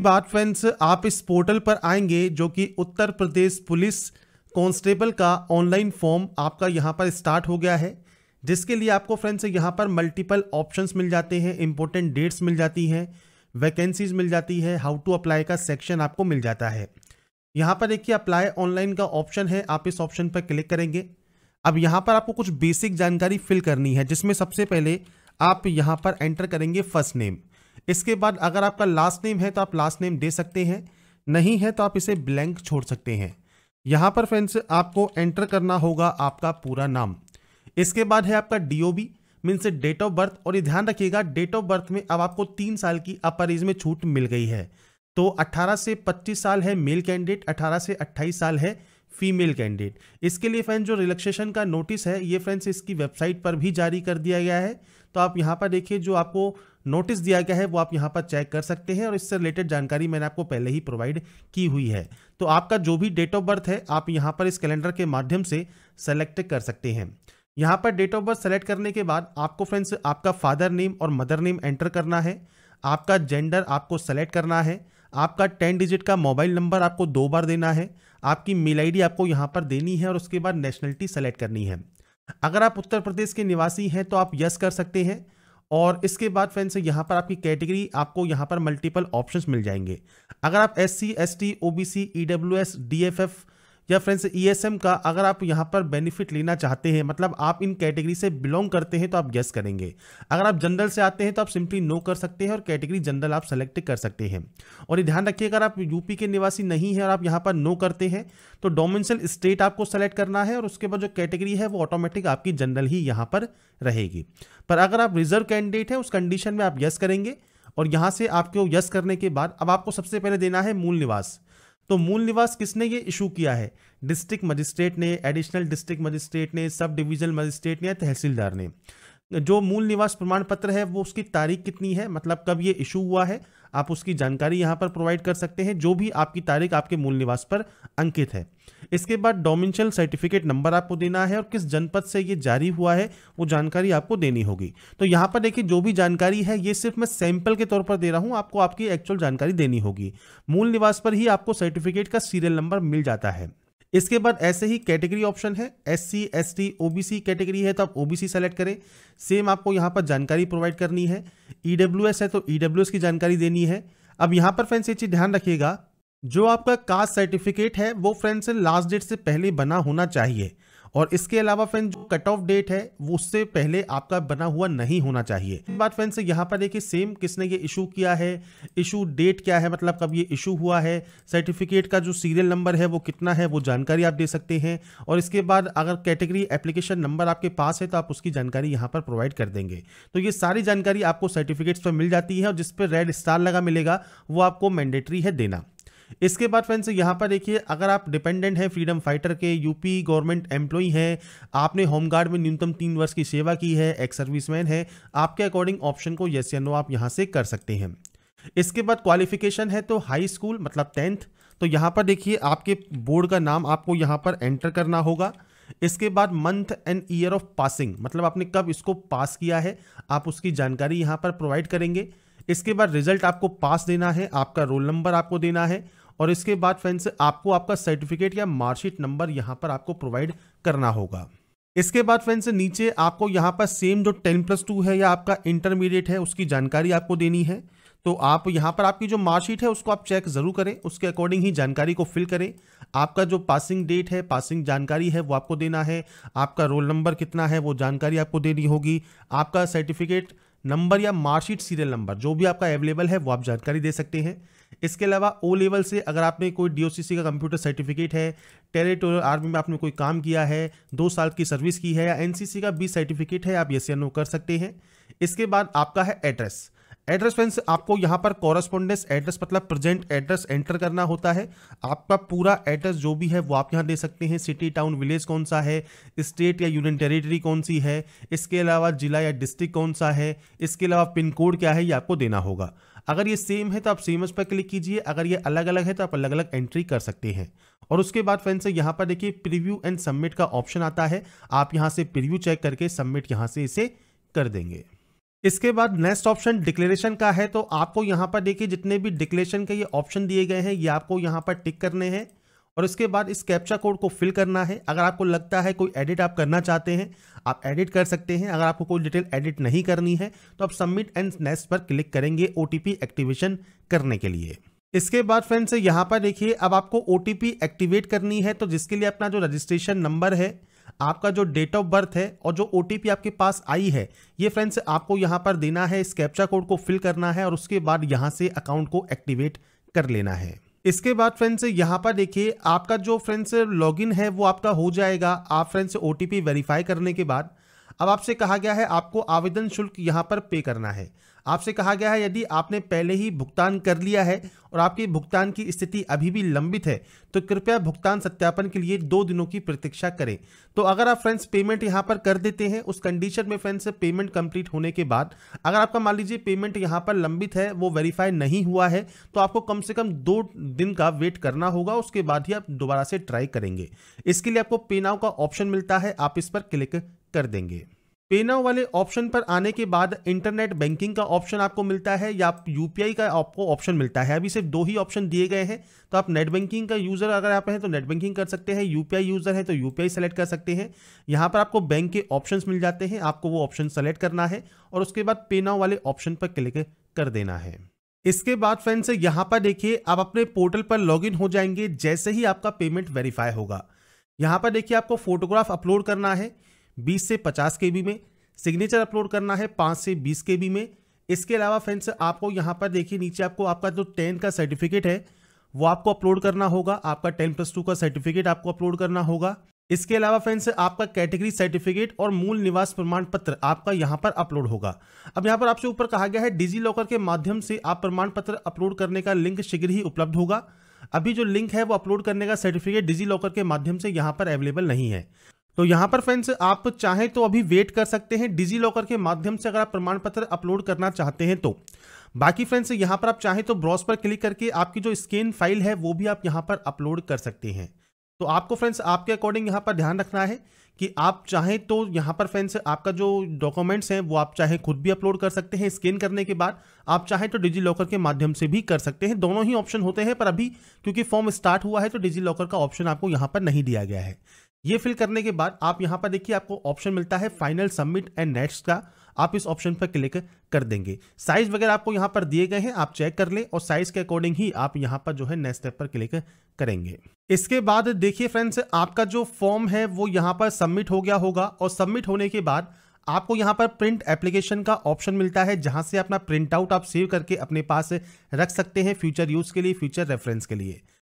बाद फ्रेंड्स आप इस पोर्टल पर आएंगे जो कि उत्तर प्रदेश पुलिस कांस्टेबल का ऑनलाइन फॉर्म आपका यहाँ पर स्टार्ट हो गया है, जिसके लिए आपको फ्रेंड्स यहाँ पर मल्टीपल ऑप्शंस मिल जाते हैं, इंपॉर्टेंट डेट्स मिल जाती हैं, वैकेंसीज मिल जाती है, हाउ टू अप्लाई का सेक्शन आपको मिल जाता है। यहाँ पर देखिए अप्लाई ऑनलाइन का ऑप्शन है, आप इस ऑप्शन पर क्लिक करेंगे। अब यहाँ पर आपको कुछ बेसिक जानकारी फिल करनी है, जिसमें सबसे पहले आप यहाँ पर एंटर करेंगे फर्स्ट नेम। इसके बाद अगर आपका लास्ट नेम है तो आप लास्ट नेम दे सकते हैं, नहीं है तो आप इसे ब्लैंक छोड़ सकते हैं। यहाँ पर फ्रेंड्स आपको एंटर करना होगा आपका पूरा नाम। इसके बाद है आपका DOB means date of birth, और ये ध्यान रखिएगा डेट ऑफ बर्थ में अब आपको 3 साल की अपर एज में छूट मिल गई है। तो 18 से 25 साल है मेल कैंडिडेट, 18 से 28 साल है फीमेल कैंडिडेट। इसके लिए फ्रेंड्स जो रिलैक्सेशन का नोटिस है ये फ्रेंड्स इसकी वेबसाइट पर भी जारी कर दिया गया है, तो आप यहाँ पर देखिए जो आपको नोटिस दिया गया है वो आप यहाँ पर चेक कर सकते हैं, और इससे रिलेटेड जानकारी मैंने आपको पहले ही प्रोवाइड की हुई है। तो आपका जो भी डेट ऑफ बर्थ है आप यहाँ पर इस कैलेंडर के माध्यम से सेलेक्ट कर सकते हैं। यहाँ पर डेट ऑफ बर्थ सेलेक्ट करने के बाद आपको फ्रेंड्स आपका फादर नेम और मदर नेम एंटर करना है, आपका जेंडर आपको सेलेक्ट करना है, आपका 10 डिजिट का मोबाइल नंबर आपको 2 बार देना है, आपकी मेल आईडी आपको यहाँ पर देनी है, और उसके बाद नेशनलिटी सेलेक्ट करनी है। अगर आप उत्तर प्रदेश के निवासी हैं तो आप यस कर सकते हैं, और इसके बाद फ्रेंड्स यहाँ पर आपकी कैटेगरी आपको यहाँ पर मल्टीपल ऑप्शंस मिल जाएंगे। अगर आप SC ST OBC EWS DFF या फ्रेंड्स ESM का अगर आप यहाँ पर बेनिफिट लेना चाहते हैं, मतलब आप इन कैटेगरी से बिलोंग करते हैं तो आप यस करेंगे। अगर आप जनरल से आते हैं तो आप सिंपली नो कर सकते हैं और कैटेगरी जनरल आप सेलेक्ट कर सकते हैं। और ये ध्यान रखिए अगर आप यूपी के निवासी नहीं है और आप यहाँ पर नो करते हैं तो डोमिसाइल स्टेट आपको सेलेक्ट करना है, और उसके बाद जो कैटेगरी है वो ऑटोमेटिक आपकी जनरल ही यहाँ पर रहेगी। पर अगर आप रिजर्व कैंडिडेट है उस कंडीशन में आप यस करेंगे, और यहाँ से आपको यस करने के बाद अब आपको सबसे पहले देना है मूल निवास। तो मूल निवास किसने ये इशू किया है? डिस्ट्रिक्ट मजिस्ट्रेट ने, एडिशनल डिस्ट्रिक्ट मजिस्ट्रेट ने, सब डिवीजनल मजिस्ट्रेट ने या तहसीलदार ने। जो मूल निवास प्रमाण पत्र है वो उसकी तारीख कितनी है, मतलब कब ये इशू हुआ है, आप उसकी जानकारी यहाँ पर प्रोवाइड कर सकते हैं, जो भी आपकी तारीख आपके मूल निवास पर अंकित है। इसके बाद डोमिसाइल सर्टिफिकेट नंबर आपको देना है, और किस जनपद से ये जारी हुआ है वो जानकारी आपको देनी होगी। तो यहाँ पर देखिए जो भी जानकारी है ये सिर्फ मैं सैंपल के तौर पर दे रहा हूँ, आपको आपकी एक्चुअल जानकारी देनी होगी। मूल निवास पर ही आपको सर्टिफिकेट का सीरियल नंबर मिल जाता है। इसके बाद ऐसे ही कैटेगरी ऑप्शन है, SC ST OBC कैटेगरी है तो आप OBC सेलेक्ट करें, सेम आपको यहाँ पर जानकारी प्रोवाइड करनी है। EWS है तो EWS की जानकारी देनी है। अब यहाँ पर फ्रेंड्स ये चीज ध्यान रखिएगा, जो आपका कास्ट सर्टिफिकेट है वो फ्रेंड्स लास्ट डेट से पहले बना होना चाहिए, और इसके अलावा फ्रेंड्स जो कट ऑफ डेट है वो उससे पहले आपका बना हुआ नहीं होना चाहिए। इसके बाद फ्रेंड्स यहाँ पर देखिए सेम किसने ये इशू किया है, इशू डेट क्या है, मतलब कब ये इशू हुआ है, सर्टिफिकेट का जो सीरियल नंबर है वो कितना है वो जानकारी आप दे सकते हैं। और इसके बाद अगर कैटेगरी एप्लीकेशन नंबर आपके पास है तो आप उसकी जानकारी यहाँ पर प्रोवाइड कर देंगे। तो ये सारी जानकारी आपको सर्टिफिकेट्स पर मिल जाती है, और जिस पर रेड स्टार लगा मिलेगा वो आपको मैंडेटरी है देना। इसके बाद फ्रेंड्स यहाँ पर देखिए अगर आप डिपेंडेंट हैं फ्रीडम फाइटर के, यूपी गवर्नमेंट एम्प्लॉई हैं, आपने होमगार्ड में न्यूनतम 3 वर्ष की सेवा की है, एक्स सर्विसमैन है, आपके अकॉर्डिंग ऑप्शन को यस या नो आप यहाँ से कर सकते हैं। इसके बाद क्वालिफिकेशन है तो हाई स्कूल मतलब 10th, तो यहाँ पर देखिए आपके बोर्ड का नाम आपको यहाँ पर एंटर करना होगा। इसके बाद month and year of passing, मतलब आपने कब इसको पास किया है आप उसकी जानकारी यहाँ पर प्रोवाइड करेंगे। इसके बाद रिजल्ट आपको पास देना है, आपका रोल नंबर आपको देना है, और इसके बाद फ्रेंड्स आपको आपका सर्टिफिकेट या मार्कशीट नंबर यहाँ पर आपको प्रोवाइड करना होगा। इसके बाद फ्रेंड्स नीचे आपको यहाँ पर सेम जो 10+2 है या आपका इंटरमीडिएट है उसकी जानकारी आपको देनी है। तो आप यहाँ पर आपकी जो मार्कशीट है उसको आप चेक जरूर करें, उसके अकॉर्डिंग ही जानकारी को फिल करें। आपका जो पासिंग डेट है, पासिंग जानकारी है वो आपको देना है, आपका रोल नंबर कितना है वो जानकारी आपको देनी होगी, आपका सर्टिफिकेट नंबर या मार्कशीट सीरियल नंबर जो भी आपका अवेलेबल है वो आप जानकारी दे सकते हैं। इसके अलावा O लेवल से अगर आपने कोई DOCC का कंप्यूटर सर्टिफिकेट है, टेरिटोरियल आर्मी में आपने कोई काम किया है, 2 साल की सर्विस की है, या NCC का 20 सर्टिफिकेट है, आप यस या नो कर सकते हैं। इसके बाद आपका है एड्रेस। एड्रेस फ्रेंड्स आपको यहाँ पर कॉरेस्पॉन्डेंस एड्रेस मतलब प्रेजेंट एड्रेस एंटर करना होता है। आपका पूरा एड्रेस जो भी है वो आप यहाँ दे सकते हैं, सिटी टाउन विलेज कौन सा है, स्टेट या यूनियन टेरिटरी कौन सी है, इसके अलावा जिला या डिस्ट्रिक्ट कौन सा है, इसके अलावा पिन कोड क्या है ये आपको देना होगा। अगर ये सेम है तो आप सेम पर क्लिक कीजिए, अगर ये अलग अलग है तो आप अलग अलग एंट्री कर सकते हैं। और उसके बाद फ्रेंड्स यहाँ पर देखिए प्रीव्यू एंड सबमिट का ऑप्शन आता है, आप यहाँ से प्रीव्यू चेक करके सबमिट यहाँ से इसे कर देंगे। इसके बाद नेक्स्ट ऑप्शन डिक्लेरेशन का है। तो आपको यहाँ पर देखिए जितने भी डिक्लेरेशन के ये ऑप्शन दिए गए हैं ये आपको यहाँ पर टिक करने हैं और उसके बाद इस कैप्चा कोड को फिल करना है। अगर आपको लगता है कोई एडिट आप करना चाहते हैं आप एडिट कर सकते हैं। अगर आपको कोई डिटेल एडिट नहीं करनी है तो आप सबमिट एंड नेक्स्ट पर क्लिक करेंगे OTP एक्टिवेशन करने के लिए। इसके बाद फ्रेंड्स यहाँ पर देखिए अब आपको OTP एक्टिवेट करनी है। तो जिसके लिए अपना जो रजिस्ट्रेशन नंबर है, आपका जो डेट ऑफ बर्थ है और जो OTP आपके पास आई है ये फ्रेंड्स आपको यहाँ पर देना है। इस कैप्चा कोड को फिल करना है और उसके बाद यहाँ से अकाउंट को एक्टिवेट कर लेना है। इसके बाद फ्रेंड्स यहाँ पर देखिए आपका जो फ्रेंड्स लॉगिन है वो आपका हो जाएगा। आप फ्रेंड्स OTP वेरीफाई करने के बाद अब आपसे कहा गया है आपको आवेदन शुल्क यहाँ पर पे करना है। आपसे कहा गया है यदि आपने पहले ही भुगतान कर लिया है और आपकी भुगतान की स्थिति अभी भी लंबित है तो कृपया भुगतान सत्यापन के लिए 2 दिनों की प्रतीक्षा करें। तो अगर आप फ्रेंड्स पेमेंट यहाँ पर कर देते हैं उस कंडीशन में फ्रेंड्स पेमेंट कंप्लीट होने के बाद अगर आपका मान लीजिए पेमेंट यहाँ पर लंबित है, वो वेरीफाई नहीं हुआ है तो आपको कम से कम 2 दिन का वेट करना होगा। उसके बाद ही आप दोबारा से ट्राई करेंगे। इसके लिए आपको पे नाउ का ऑप्शन मिलता है, आप इस पर क्लिक कर देंगे। पे नाउ वाले ऑप्शन पर आने के बाद इंटरनेट बैंकिंग का ऑप्शन आपको मिलता है या UPI का आपको ऑप्शन मिलता है। अभी सिर्फ 2 ही ऑप्शन दिए गए हैं। तो आप नेट बैंकिंग का यूजर अगर आप हैं तो नेट बैंकिंग कर सकते हैं, UPI यूजर है तो UPI सेलेक्ट कर सकते हैं। यहाँ पर आपको बैंक के ऑप्शंस मिल जाते हैं, आपको वो ऑप्शन सेलेक्ट करना है और उसके बाद पे नाउ वाले ऑप्शन पर क्लिक कर देना है। इसके बाद फ्रेंड्स यहाँ पर देखिए आप अपने पोर्टल पर लॉगिन हो जाएंगे जैसे ही आपका पेमेंट वेरीफाई होगा। यहाँ पर देखिए आपको फोटोग्राफ अपलोड करना है 20 से 50 KB में, सिग्नेचर अपलोड करना है 5 से 20 KB में। इसके अलावा फ्रेंड्स आपको यहाँ पर देखिए नीचे आपको आपका जो 10 का सर्टिफिकेट है वो आपको अपलोड करना होगा। आपका 10+2 का सर्टिफिकेट आपको अपलोड करना होगा। इसके अलावा फ्रेंड्स आपका कैटेगरी सर्टिफिकेट और मूल निवास प्रमाण पत्र आपका यहाँ पर अपलोड होगा। अब यहाँ पर आपसे ऊपर कहा गया है डिजी लॉकर के माध्यम से आप प्रमाण पत्र अपलोड करने का लिंक शीघ्र ही उपलब्ध होगा। अभी जो लिंक है वो अपलोड करने का सर्टिफिकेट डिजी लॉकर के माध्यम से यहाँ पर अवेलेबल नहीं है। तो यहाँ पर फ्रेंड्स आप चाहें तो अभी वेट कर सकते हैं डिजी लॉकर के माध्यम से अगर आप प्रमाण पत्र अपलोड करना चाहते हैं तो। बाकी फ्रेंड्स यहाँ पर आप चाहें तो ब्राउज पर क्लिक करके आपकी जो स्कैन फाइल है वो भी आप यहाँ पर अपलोड कर सकते हैं। तो आपको फ्रेंड्स आपके अकॉर्डिंग यहाँ पर ध्यान रखना है कि आप चाहें तो यहाँ पर फ्रेंड्स आपका जो डॉक्यूमेंट्स हैं वो आप चाहे खुद भी अपलोड कर सकते हैं स्कैन करने के बाद, आप चाहें तो डिजी लॉकर के माध्यम से भी कर सकते हैं। दोनों ही ऑप्शन होते हैं पर अभी क्योंकि फॉर्म स्टार्ट हुआ है तो डिजी लॉकर का ऑप्शन आपको यहाँ पर नहीं दिया गया है। ये फिल करने के बाद आप यहाँ पर देखिए आपको ऑप्शन मिलता है फाइनल सबमिट एंड नेक्स्ट का, आप इस ऑप्शन पर क्लिक कर देंगे। साइज वगैरह आपको यहाँ पर दिए गए हैं, आप चेक कर लें और साइज के अकॉर्डिंग ही आप यहाँ पर जो है नेक्स्ट स्टेप पर क्लिक करेंगे। इसके बाद देखिए फ्रेंड्स आपका जो फॉर्म है वो यहाँ पर सबमिट हो गया होगा और सबमिट होने के बाद आपको यहाँ पर प्रिंट एप्लीकेशन का ऑप्शन मिलता है जहां से अपना प्रिंट आउट आप सेव करके अपने पास रख सकते हैं फ्यूचर यूज के लिए, फ्यूचर रेफरेंस के लिए।